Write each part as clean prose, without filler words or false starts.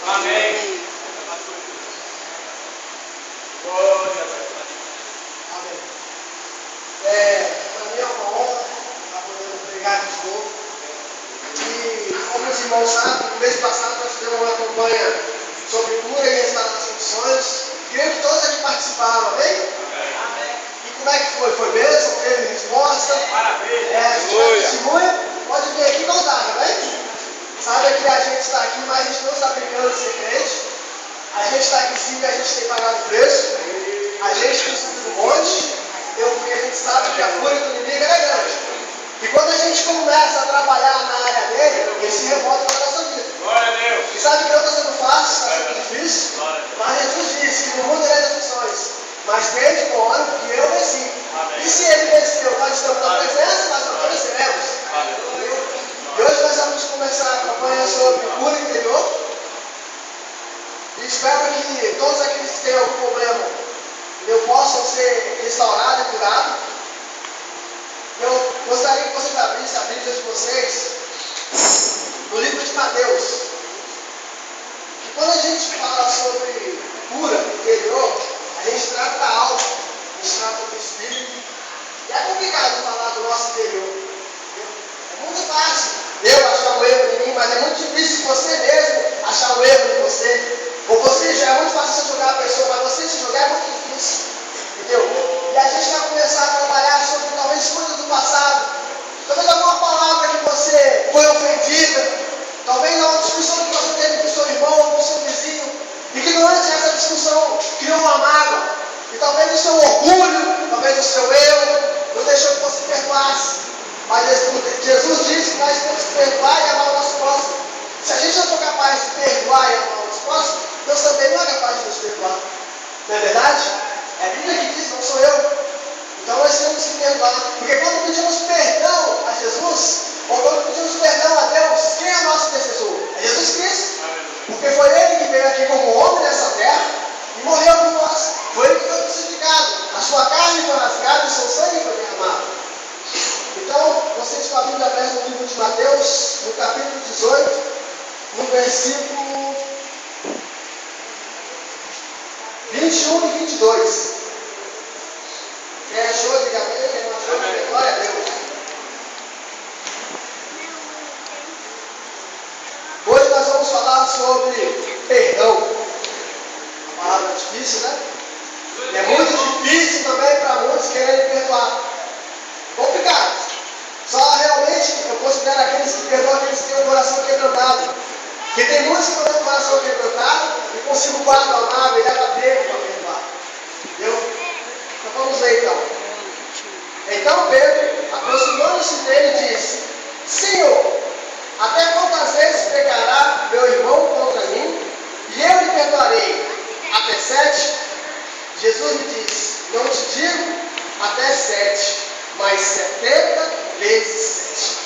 Amém. Amém. Para mim é uma honra estar podendo pregar de novo. E como os irmãos sabem, no mês passado nós fizemos uma campanha sobre cura e restauração de sonhos. Creio que todos aqui participaram, amém? Amém. E como é que foi? Foi bênção? Teve resposta? Parabéns. Se tiver testemunha, pode vir aqui contar, amém? Sabe que a gente está aqui, mas a gente não está brincando de ser crente. A gente está aqui sim, a gente tem pagado o preço. A gente tem subido um monte. Porque a gente sabe que a fúria do inimigo é grande. E quando a gente começa a trabalhar na área dele, ele se revolta para a nossa vida. Glória a Deus. E sabe que não está sendo fácil, está sendo difícil. Mas Jesus disse que no mundo ele é das aflições. Mas tende com ânimo, porque eu venci. E se ele venceu, nós estamos na presença, nós também venceremos. E hoje nós vamos começar a campanha sobre cura interior. E espero que todos aqueles que têm algum problema possam ser restaurados e curados. Eu gostaria que vocês abrissem a Bíblia de vocês no livro de Mateus. E quando a gente fala sobre cura interior, a gente trata da alma, a gente trata do espírito. E é complicado falar do nosso interior. É muito fácil eu achar um erro em mim, mas é muito difícil você mesmo achar um erro em você. Ou você já é muito fácil você julgar a pessoa, mas você se julgar é muito difícil. Entendeu? E a gente vai começar a trabalhar sobre talvez coisas do passado. Talvez alguma palavra que você foi ofendida. Talvez uma discussão que você teve com o seu irmão, com o seu vizinho. E que durante essa discussão criou uma mágoa. E talvez o seu orgulho, talvez o seu erro, não deixou que você perdoasse. Mas Jesus disse que nós temos que perdoar e amar o nosso próximo. Se a gente não for capaz de perdoar e amar o nosso próximo, Deus também não é capaz de nos perdoar. Não é verdade? É a Bíblia que diz, não sou eu. Então nós temos que perdoar. Porque quando pedimos perdão a Jesus, ou quando pedimos perdão a Deus, quem é o nosso intercessor? É Jesus Cristo. Porque foi Ele que veio aqui como homem nessa terra e morreu por nós. Foi Ele que foi crucificado. A sua carne foi rasgada e o seu sangue foi derramado. Então, vocês com a Bíblia aberta no livro de Mateus, no capítulo 18, no versículo 21 e 22. Quem achou, diga amém. Quem não achou, diga glória a Deus. Hoje nós vamos falar sobre perdão. Uma palavra difícil, né? E é muito difícil também para muitos quererem perdoar. Complicado. Só realmente eu considero aqueles que perdoam aqueles que têm o coração quebrantado. Porque tem muitos que não têm o coração quebrantado e consigo guardar a mágoa e leva tempo para perdoar. Entendeu? Então vamos ver então. Então Pedro, aproximando-se dele, disse: Senhor, até quantas vezes pecará meu irmão contra mim e eu lhe perdoarei? Até 7? Jesus me disse: Não te digo até 7, mas 70 vezes 7.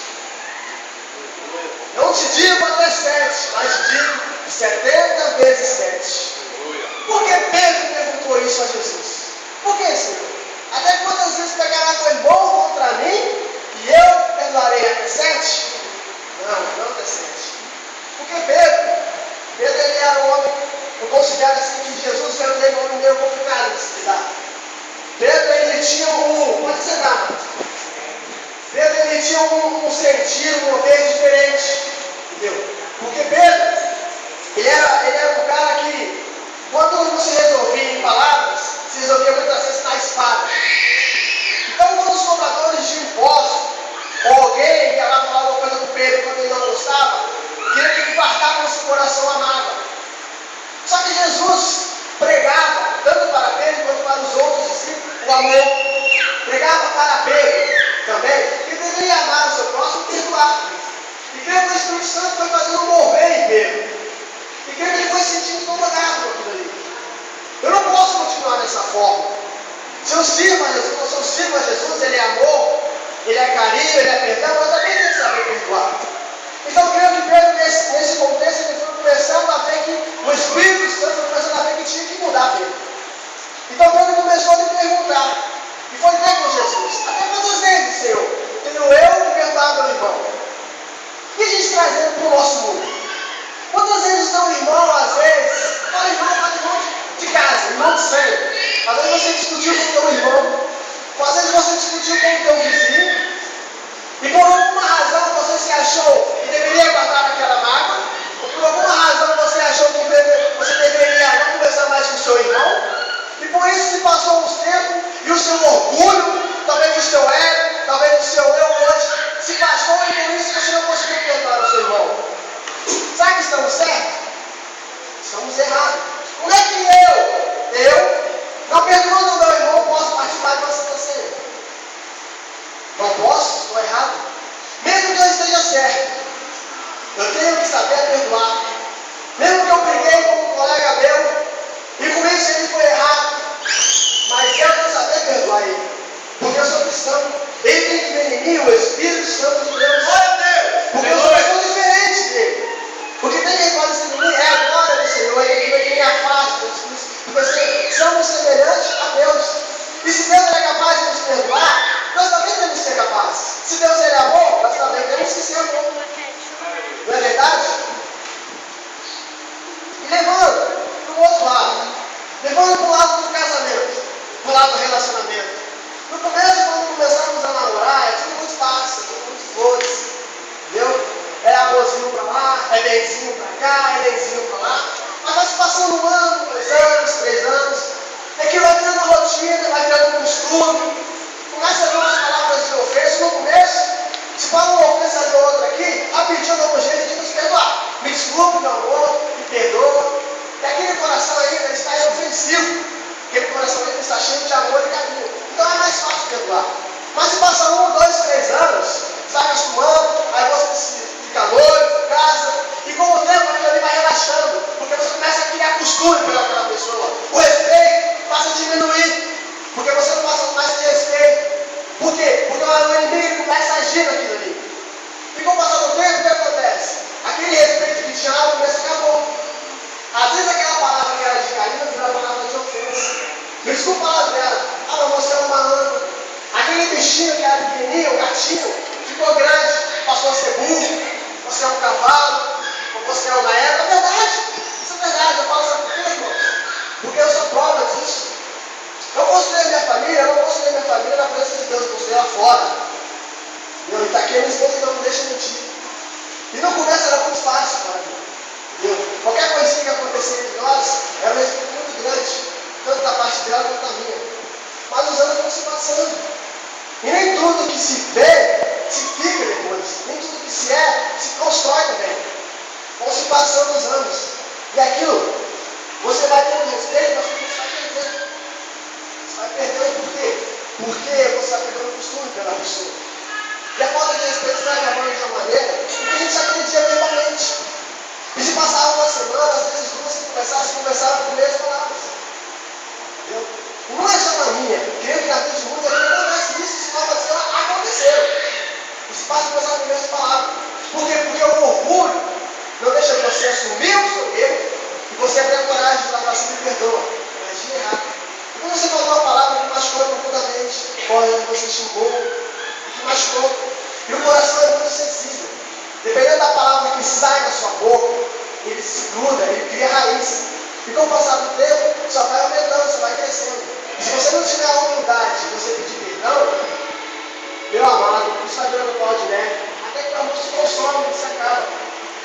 Não te digo até 7, mas te digo 70 vezes 7. Por que Pedro perguntou isso a Jesus? Por que, Senhor? Até quantas vezes pegará teu irmão contra mim e eu perdoarei até 7? Não até 7. Porque Pedro ele era um homem, eu considero assim que Jesus era um homem meio complicado de se lidar. Pedro ele tinha pode ser dado. Pedro ele tinha um sentido, um mover diferente. Entendeu? Porque Pedro, ele era um cara que, quando não se resolvia em palavras, se resolvia muitas vezes na espada. Então, quando os cobradores de impostos, ou alguém ia lá falar alguma coisa com Pedro quando ele não gostava, queria que ele guardava no seu coração a mágoa. Só que Jesus pregava, tanto para Pedro quanto para os outros discípulos, o amor. Pregava para Pedro também, que deveria amar o seu próximo e perdoar. E creio que o Espírito Santo foi fazendo um mover em Pedro. E creio que ele foi sentindo incomodado com aquilo ali. Eu não posso continuar dessa forma. Se eu sirvo a Jesus, ele é amor, ele é carinho, ele é perdão, eu também tenho que saber perdoar. Então creio que Pedro, nesse contexto, ele foi começando a ver que o Espírito Santo foi começando a ver que tinha que mudar Pedro. Então Pedro começou a lhe perguntar. E foi ter com Jesus: até quantas vezes, Senhor, tenho eu que perdoar meu irmão? E a gente trazendo para o nosso mundo. Quantas vezes o teu irmão, às ceia. Às vezes você discutiu com o teu irmão, às vezes você discutiu com o teu vizinho, e por alguma razão você se achou que deveria guardar aquela mágoa, ou por alguma razão você achou que você deveria não conversar mais com o seu irmão, e por isso se passou uns tempos, e o seu orgulho, talvez o seu ego, talvez o seu eu hoje, se passou e por isso você não conseguiu perdoar o seu irmão. Sabe que estamos certos? Estamos errados. Como é que eu, não perdoando o meu irmão, posso participar de uma Santa Ceia? Não posso, estou errado. Mesmo que eu esteja certo, eu tenho que saber perdoar. Mesmo que eu briguei com um colega meu, e com isso ele foi errado, mas eu tenho que saber perdoar ele. Porque eu sou cristão. Ele tem que ver em mim o Espírito Santo de Deus. Porque eu sou pessoa diferente dele. Porque tem quem pode ser em mim, é a glória do Senhor, ele vem quem afasta Jesus Cristo. Porque somos semelhantes a Deus. E se Deus é capaz de nos perdoar, nós também temos que ser capazes. Se Deus é amor, nós também temos que ser amor. Não é verdade? E levando para o outro lado. Levando para o lado do casamento. Para o lado do relacionamento. No começo, quando começamos a namorar, é tudo muito fácil, tudo muito flores. Entendeu? É amorzinho para lá, é benzinho para cá, é benzinho para lá. Mas vai se passando 1 ano, 2 anos, 3 anos. É que vai virando rotina, vai virando costume. Começa a ver umas palavras de ofensa. No começo, se fala uma ofensa de outra aqui, rapidinho dá um jeito de nos perdoar. Me desculpe, meu amor, me perdoa. E aquele coração ainda está inofensivo. Aquele coração ainda está cheio de amor e carinho. Então é mais fácil perdoar. Mas se passa 1, 2, 3 anos, está acostumando, aí você fica noivo, casa, e com o tempo aquilo ali vai relaxando, porque você começa a criar costume pelaquela pessoa. O respeito passa a diminuir, porque você não passa mais de respeito. Por quê? Porque o inimigo começa a agir naquilo ali. E com o passar do tempo, o que acontece? Aquele respeito que tinha algo começa a acabar. Às vezes aquela palavra que era de carinho vira a palavra de ofensa. Me desculpa a palavra dela. Ah, mas você é um malandro. Aquele bichinho que era pequenininho, o gatinho, ficou grande, passou a ser burro. Você é um cavalo, ou você é uma égua. É verdade. Isso é verdade. Eu falo isso por quê, irmão? Porque eu sou prova disso. Eu construí a minha família, eu não construí a minha família na presença de Deus, eu construí lá fora. E está aqui a minha esposa não me deixa mentir. E no começo era muito fácil para mim. Entendeu? Qualquer coisinha que acontecia entre nós era um respeito muito grande, tanto da parte dela quanto da minha. Mas os anos vão se passando. E nem tudo que se vê se fica depois. Nem tudo que se é se constrói também. Vão se passando os anos. E aquilo, você vai tendo respeito, mas você vai perdendo. Você vai perdendo por quê? Porque você vai perdendo costume pela pessoa. E a falta de respeito vai acabando de uma maneira que a gente se acreditia verbalmente. E se passava uma semana, às vezes 2, se conversavam com as palavras. Entendeu? Não é só na minha. Creio que na vida de muita gente acontece isso. Se não aconteceu. E se passa a conversar com as mesmas palavras. Por quê? Porque o orgulho não deixa você assumir o seu erro e você ter a coragem de falar assim, me perdoa. Mas de errado. E quando você falou uma palavra que machucou profundamente, pode você xingou, que machucou. E o coração é muito sensível. Dependendo da palavra que sai da sua boca, ele se gruda, ele cria raiz. E com o passar do tempo, só vai aumentando, só vai crescendo. E se você não tiver a humildade de você pedir perdão, meu amado, isso está virando pau de neve. Até que o amor se consome, se acaba.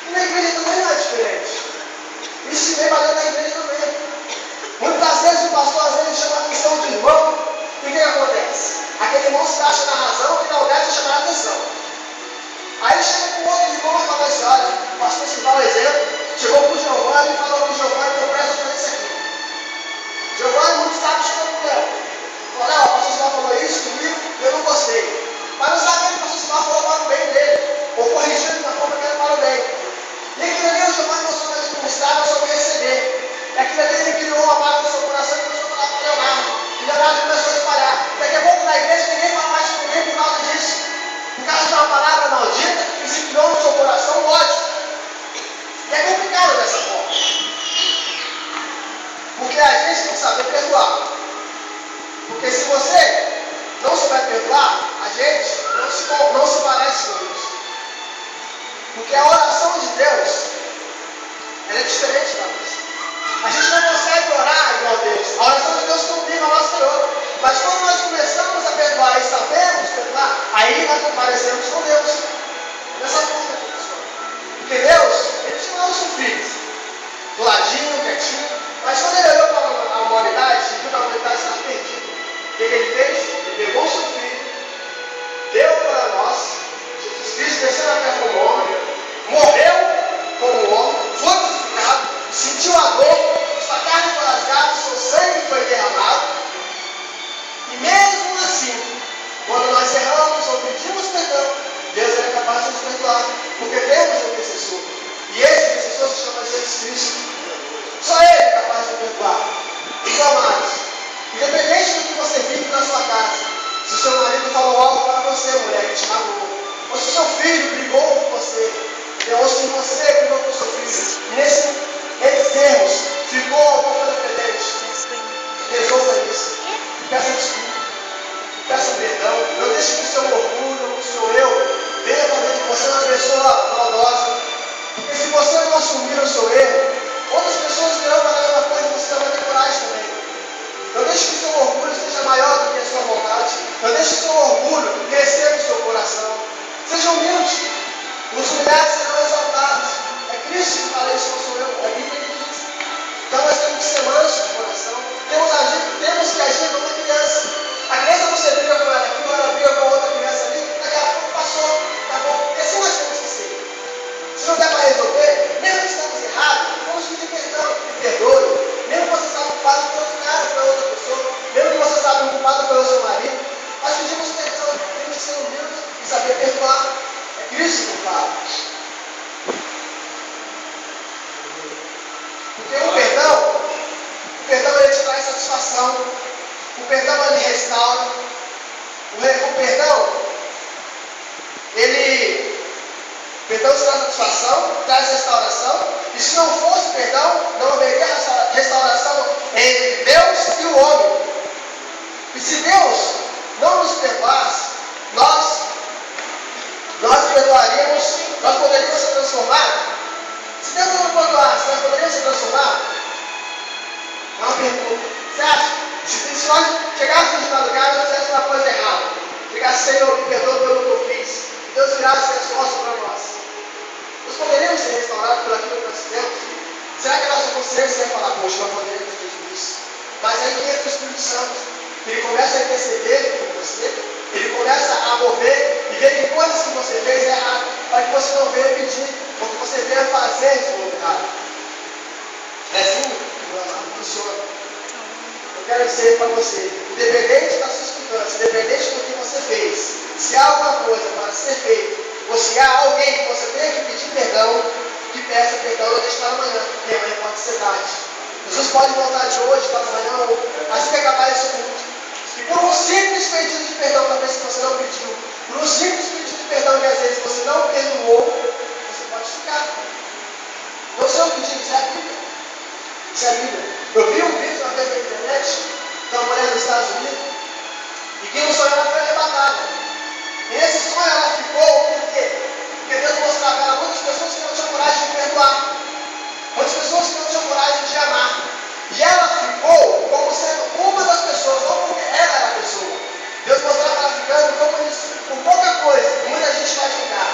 E na igreja também não é diferente. Isso se vê valendo na igreja também. Muitas vezes o pastor às vezes chama a atenção do irmão. E o que acontece? Aquele irmão se acha na razão que não deve chamar a atenção. Aí ele chega com outro irmão e fala assim, olha, o pastor se dá um exemplo, chegou para o Giovanni e falou para o Giovanni que eu presto fazer isso aqui. Giovanni, muito sábio, chegou para o Léo. Falou, Léo, o pastor Silva falou isso comigo e eu não gostei. Mas não sabia que o pastor Silva falou para o bem dele, ou corrigiu de uma forma que era para o bem. E aquilo ali o Giovanni não soube administrar, não soube receber. E aquilo ali ele criou uma mágoa no seu coração e começou a falar para o Leonardo. E Leonardo começou a espalhar. Daqui a pouco na igreja ninguém fala mais com ninguém por causa disso. Por causa de uma palavra maldita que se criou no seu coração ódio. E é complicado dessa forma. Porque a gente tem que saber perdoar. Porque se você não souber perdoar, a gente não se parece com isso. Porque a oração de Deus, ela é diferente da nossa. A gente não consegue orar igual a Deus. A oração de Mas quando nós começamos a perdoar e sabemos perdoar, aí nós comparecemos com Deus. Dessa forma que funciona. Porque Deus, Ele tinha lá os seus filhos, do ladinho, quietinho, mas quando Ele olhou para a humanidade, viu que a humanidade estava perdida. O que Ele fez? Ele pegou o seu filho, deu para nós, Jesus Cristo desceu na terra como homem, morreu como homem, foi crucificado, sentiu a dor, sua carne foi rasgada, seu sangue foi derramado. E mesmo assim, quando nós erramos ou pedimos perdão, Deus é capaz de nos perdoar, porque temos um intercessor. E esse intercessor se chama Jesus Cristo. Só Ele é capaz de perdoar. E não mais. Independente do que você vive na sua casa, se o seu marido falou algo para você, mulher, que te magoou, ou se o seu filho brigou com você, ou se você brigou com o seu filho, nesses termos, ficou alguma coisa pendente, resolva isso. Peça desculpa. Peça perdão. Não deixe que o seu orgulho, o seu eu, venha para dentro de você uma pessoa maldosa. Porque se você não assumir o seu erro, outras pessoas virão para a mesma coisa e você não vai ter coragem também. Não deixe que o seu orgulho seja maior do que a sua vontade. Não deixe que o seu orgulho crescer no seu coração. Seja humilde. Os humilhados serão exaltados. É Cristo que fala isso, não sou eu. É a Bíblia que diz. Então nós temos que ser mansos de coração. Temos que agir como uma criança. A criança você briga com ela aqui, agora briga com outra criança ali, daqui a pouco passou, tá bom? E assim nós temos que ser. Se não der para resolver, mesmo que estamos errados, vamos pedir perdão, me perdoe. Mesmo que você estava culpado por outro cara, por outra pessoa, mesmo que você estava culpado pelo seu marido, nós pedimos perdão, temos que ser humildes e saber perdoar. É Cristo que fala. Porque o perdão ele te traz satisfação. O perdão ele restaura. O perdão, perdão te traz satisfação, traz restauração. E se não fosse perdão, não haveria restauração entre Deus e o homem. E se Deus não nos perdoasse, nós perdoaríamos, nós poderíamos se transformar. Se Deus não nos perdoasse, nós poderíamos se transformar? É uma pergunta. Você acha? Se nós chegássemos de madrugada e fizéssemos uma coisa errada, chegasse, Senhor, me perdoa pelo que eu fiz, e Deus virasse as costas para nós, nós poderíamos ser restaurados por aquilo que nós fizemos? Será que a nossa consciência ia falar, poxa, nós poderíamos ter feito isso? Mas aí entra o Espírito Santo, ele começa a interceder com você, ele começa a mover e ver que coisas que você fez errado, para que você não venha pedir, porque você venha fazer de voluntário. É assim que funciona. Eu quero dizer para você, independente da sua circunstância, independente do que você fez, se há alguma coisa para ser feito, ou se há alguém que você tenha que pedir perdão, que peça perdão, não deixe para amanhã, porque amanhã pode ser tarde. Jesus pode voltar de hoje para amanhã, ou assim que acabar esse culto. E por um simples pedido de perdão, talvez que você não pediu, por um simples pedido de perdão que às vezes você não perdoou, você pode ficar. Não sou eu pedindo, isso é a Bíblia. Isso é a Bíblia. Eu vi um vídeo uma vez na internet de uma mulher dos Estados Unidos e que no sonho ela foi arrebatada. E nesse sonho ela ficou, por quê? Porque Deus mostrava a ela muitas pessoas que não tinham coragem de perdoar, muitas pessoas que não tinham coragem de amar. E ela ficou como sendo uma das pessoas, não porque ela era a pessoa. Deus mostrava ela ficando como isso, com pouca coisa, muita gente vai ficar.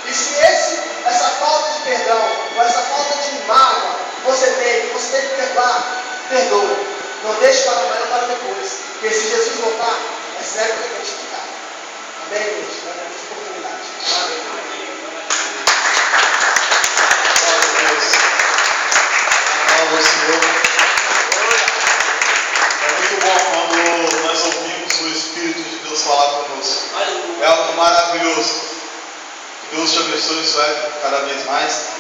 E se essa falta de perdão, ou essa falta de mágoa você tem que perdoar, perdoa. Não deixe para amanhã, para depois. Porque se Jesus voltar, é sério que vai te ficar. Amém, gente? Vai dar essa oportunidade. Amém. Glória a Deus. Senhor. É muito bom quando nós ouvimos o Espírito de Deus falar conosco. É algo maravilhoso. Que Deus te abençoe, isso é cada vez mais.